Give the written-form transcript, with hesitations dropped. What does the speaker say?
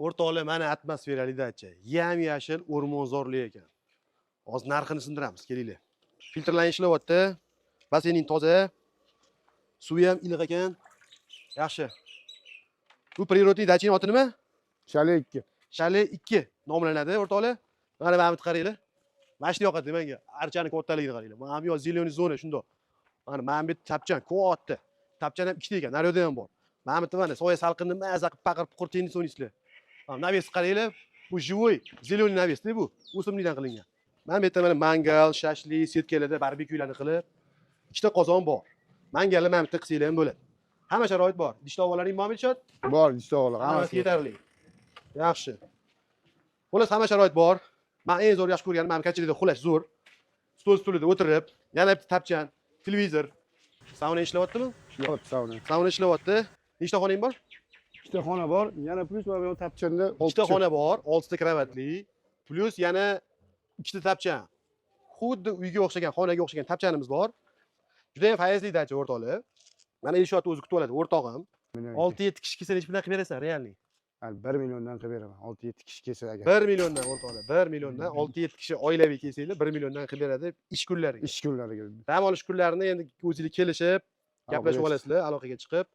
O'rtoqlar, mana atmosferali dacha. Yam-yashil o'rmonzorlik ekan. Hozir narxini sindiramiz, kelinglar. Filtrlanish ishlayapti. Bassening toza. Suvi ham iliq ekan. Yaxshi. Bu prirodniy dachining oti nima? Shale 2. Shale 2 nomlanadi, o'rtoqlar. Mana bu qaranglar. Mana shu yoqadi menga. Archani kattaligini qaranglar. Mana bu zeleniy zona shundoq. Mana bu tapchan katta. Tapchan ham ikkita ekan, naryoqda ham bor. Mana bu mana soya salqinni maza qilib paqirib puqur tennis o'ynaysizlar. Naves qaranglar. Bu живой zeleniy naves-da bu. O'simlikdan qilingan. Mana bu yerda mana mangal, shashlik, setkalarda barbekюlarni qilib, ikkita qozon bor. Mangalni mana bitta qilsanglar ham bo'ladi. Hamma sharoit bor. Dishtovalaring bormi, Dilshod? Bor, dishtovlar. Hammasi yetarli. Yaxshi. Xullas hamma sharoit bor. Men eng zo'r yaxshi ko'rganim mana kachilikda xulash zo'r. Stolida o'tirib, yana bitta tapchan, televizor. Sauna ishlayaptimi? Ishlayapti sauna. Sauna ishlayapti. Nechta xonang bor? Ikkita xona bor. Yana plus va bu tapchanda Ikkita xona bor, 6 ta kravatli, plus yana ikkita tapchan. Xuddi uyga o'xshagan, xonaga o'xshagan tapchanimiz bor. Juda ham fayzli dacha o'rtoqlar. Mana Dilshodni o'zi kutib oladi, o'rtog'im. 6-7 kishi kelsa nech bilan qilib berasan, realniy? 1 milliondan qilib beraman. 6-7 kishi kelsa agar. 1 milliondan o'rtoqlar, 1 milliondan 6-7 kishi oilaviy kelsanglar 1 milliondan qilib beradi ish kunlariga. Ish kunlariga. Dam olish kunlarini endi o'zingizlar kelishib, gaplashib olasizlar, aloqaga chiqib.